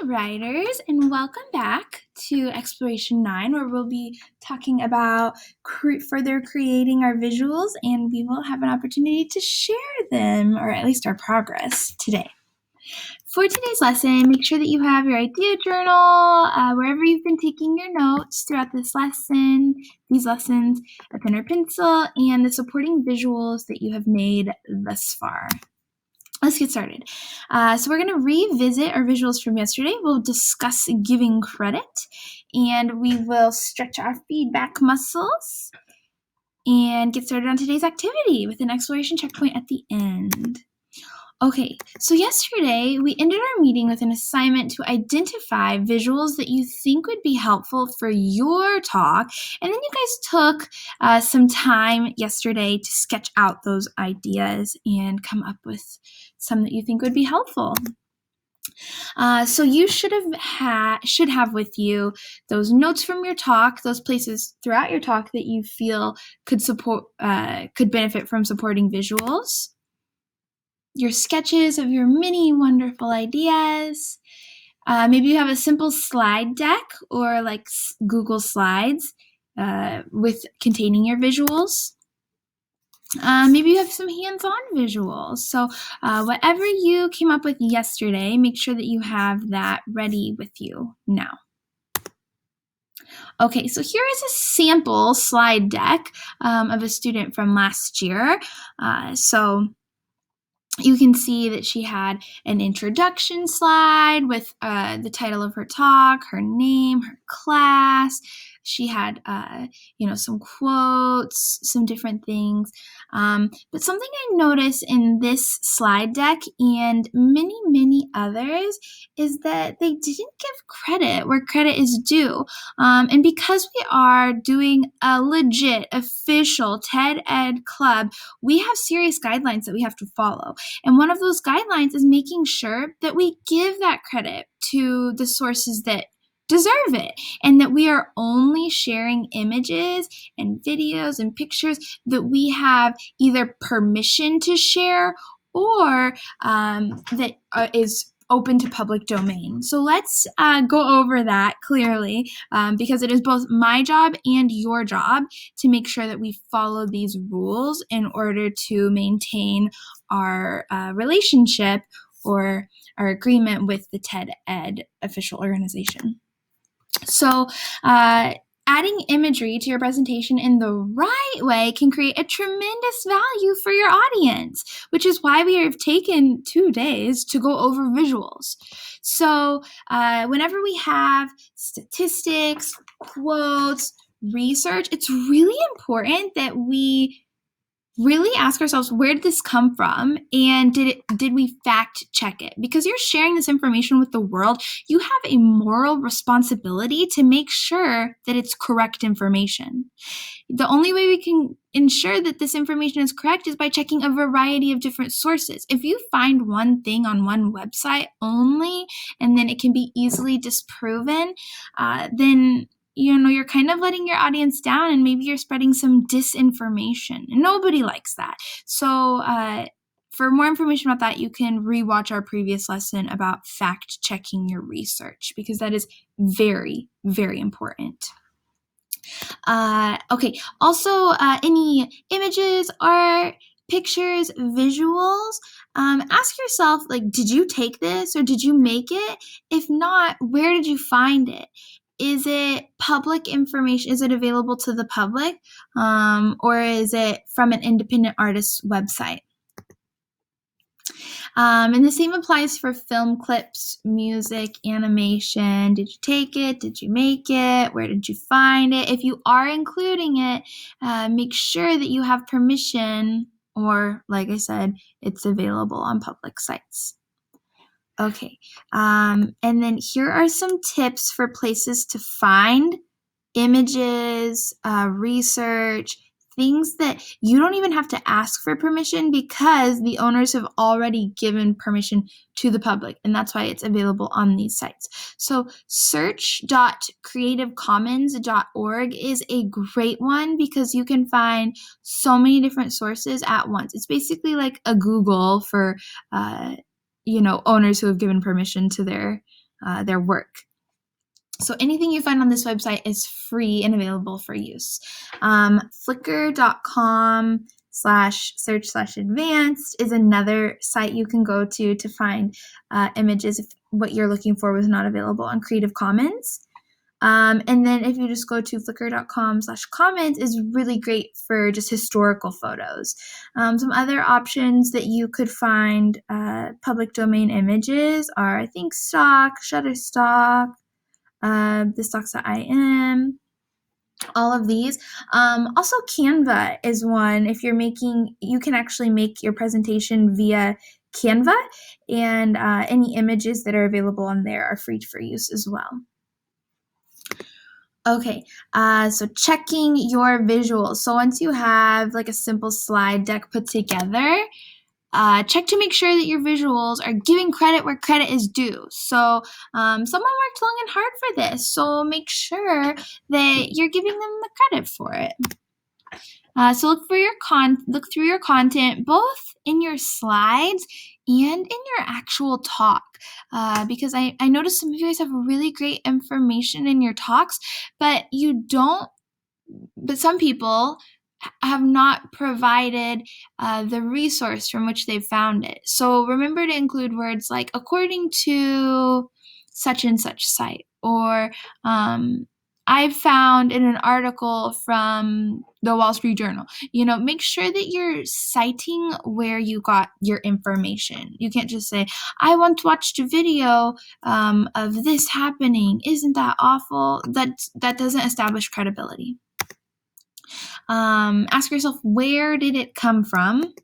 writers, and welcome back to Exploration 9, where we'll be talking about further creating our visuals, and we will have an opportunity to share them, or at least our progress today. For today's lesson, make sure that you have your idea journal, wherever you've been taking your notes throughout these lessons, a pen or pencil, and the supporting visuals that you have made thus far. Let's get started. So we're going to revisit our visuals from yesterday. We'll discuss giving credit, and we will stretch our feedback muscles and get started on today's activity with an exploration checkpoint at the end. Okay, so yesterday we ended our meeting with an assignment to identify visuals that you think would be helpful for your talk, and then you guys took some time yesterday to sketch out those ideas and come up with some that you think would be helpful. So you should have with you those notes from your talk, those places throughout your talk that you feel could benefit from supporting visuals, your sketches of your many wonderful ideas. Maybe you have a simple slide deck or like Google Slides with containing your visuals. Maybe you have some hands-on visuals. So whatever you came up with yesterday, make sure that you have that ready with you now. Okay, so here is a sample slide deck of a student from last year. So you can see that she had an introduction slide with the title of her talk, her name, her class. She had, some quotes, some different things. But something I noticed in this slide deck and many, many others is that they didn't give credit where credit is due. And because we are doing a legit, official TED Ed club, we have serious guidelines that we have to follow. And one of those guidelines is making sure that we give that credit to the sources that deserve it, and that we are only sharing images and videos and pictures that we have either permission to share or that is open to public domain. So let's go over that clearly because it is both my job and your job to make sure that we follow these rules in order to maintain our relationship or our agreement with the TED Ed official organization. So adding imagery to your presentation in the right way can create a tremendous value for your audience, which is why we have taken 2 days to go over visuals. So whenever we have statistics, quotes, research, it's really important that we really ask ourselves, where did this come from, and did we fact check it? Because you're sharing this information with the world, you have a moral responsibility to make sure that it's correct information. The only way we can ensure that this information is correct is by checking a variety of different sources. If you find one thing on one website only, and then it can be easily disproven, then you're kind of letting your audience down, and maybe you're spreading some disinformation. And nobody likes that. So for more information about that, you can rewatch our previous lesson about fact-checking your research, because that is very, very important. Okay, also any images, art, pictures, visuals, ask yourself, did you take this or did you make it? If not, where did you find it? Is it public information? Is it available to the public? Or is it from an independent artist's website? And the same applies for film clips, music, animation. Did you take it? Did you make it? Where did you find it? If you are including it, make sure that you have permission, or like I said, it's available on public sites. Okay, and then here are some tips for places to find images, research, things that you don't even have to ask for permission, because the owners have already given permission to the public, and that's why it's available on these sites. So search.creativecommons.org is a great one, because you can find so many different sources at once. It's basically like a Google for owners who have given permission to their their work. So anything you find on this website is free and available for use. Flickr.com/search/advanced is another site you can go to find images if what you're looking for was not available on Creative Commons. And then if you just go to flickr.com/comments is really great for just historical photos. Some other options that you could find public domain images are, I think, Stock, Shutterstock, thisdocs.im, all of these. Also Canva is one. If you're you can actually make your presentation via Canva, and any images that are available on there are free for use as well. Okay, so checking your visuals. So once you have like a simple slide deck put together, check to make sure that your visuals are giving credit where credit is due. So someone worked long and hard for this, so make sure that you're giving them the credit for it. So look through your content, both in your slides and in your actual talk, because I noticed some of you guys have really great information in your talks, but some people have not provided the resource from which they've found it. So remember to include words like according to such and such site, or I found in an article from the Wall Street Journal. Make sure that you're citing where you got your information. You can't just say, I once watched a video of this happening. Isn't that awful? That doesn't establish credibility. Ask yourself, where did it come from?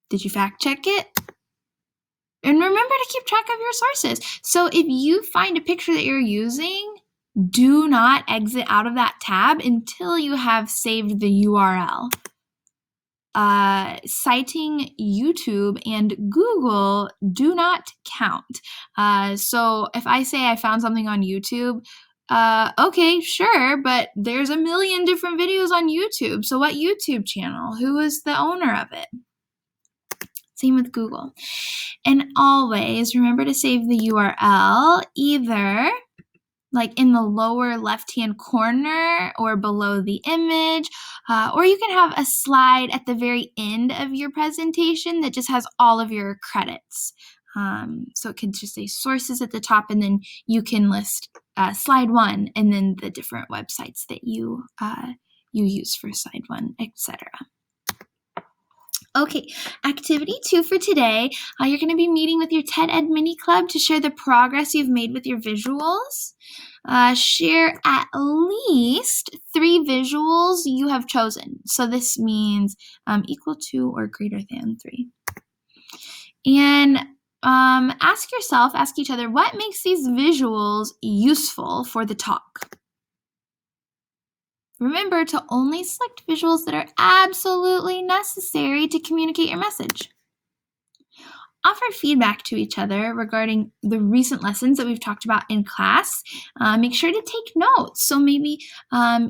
Did you fact check it? And remember to keep track of your sources. So if you find a picture that you're using, do not exit out of that tab until you have saved the URL. Citing YouTube and Google do not count. So if I say I found something on YouTube, okay, sure, but there's a million different videos on YouTube. So what YouTube channel? Who is the owner of it? Same with Google. And always remember to save the URL either like in the lower left-hand corner or below the image, or you can have a slide at the very end of your presentation that just has all of your credits. So it could just say sources at the top, and then you can list slide 1 and then the different websites that you use for slide 1, etc. Okay, activity 2 for today. You're going to be meeting with your TED Ed Mini Club to share the progress you've made with your visuals. Share at least 3 visuals you have chosen. So this means equal to or greater than 3. And ask each other, what makes these visuals useful for the talk? Remember to only select visuals that are absolutely necessary to communicate your message. Offer feedback to each other regarding the recent lessons that we've talked about in class. Make sure to take notes. So maybe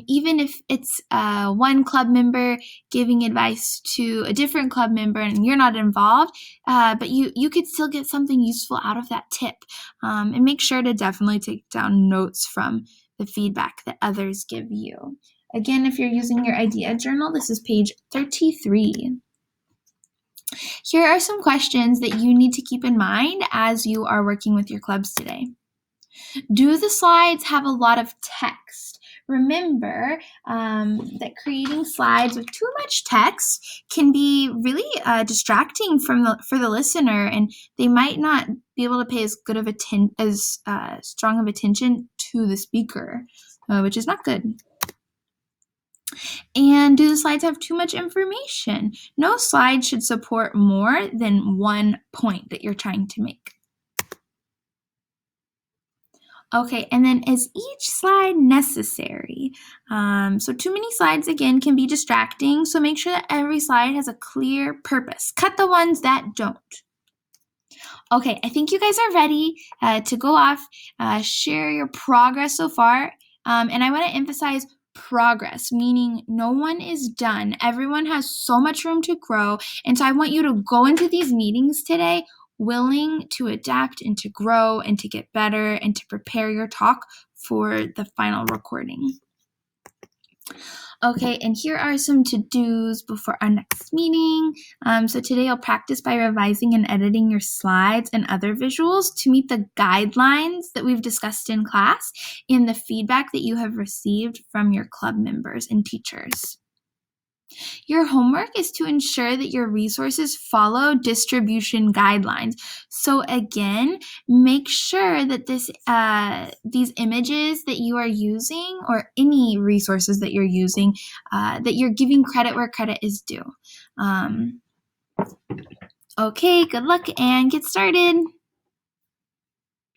even if it's one club member giving advice to a different club member and you're not involved, but you could still get something useful out of that tip. And make sure to definitely take down notes from the feedback that others give you. Again, if you're using your idea journal, this is page 33. Here are some questions that you need to keep in mind as you are working with your clubs today. Do the slides have a lot of text? Remember that creating slides with too much text can be really distracting for the listener, and they might not be able to pay as strong of attention to the speaker, which is not good. And do the slides have too much information? No slide should support more than one point that you're trying to make. Okay, and then is each slide necessary? So too many slides, again, can be distracting, so make sure that every slide has a clear purpose. Cut the ones that don't. Okay, I think you guys are ready to go off, share your progress so far, and I want to emphasize progress, meaning no one is done. Everyone has so much room to grow, and so I want you to go into these meetings today willing to adapt and to grow and to get better and to prepare your talk for the final recording. Okay, and here are some to-dos before our next meeting. So today you'll practice by revising and editing your slides and other visuals to meet the guidelines that we've discussed in class and the feedback that you have received from your club members and teachers. Your homework is to ensure that your resources follow distribution guidelines. So again, make sure that these images that you are using or any resources that you're using, that you're giving credit where credit is due. Okay, good luck and get started.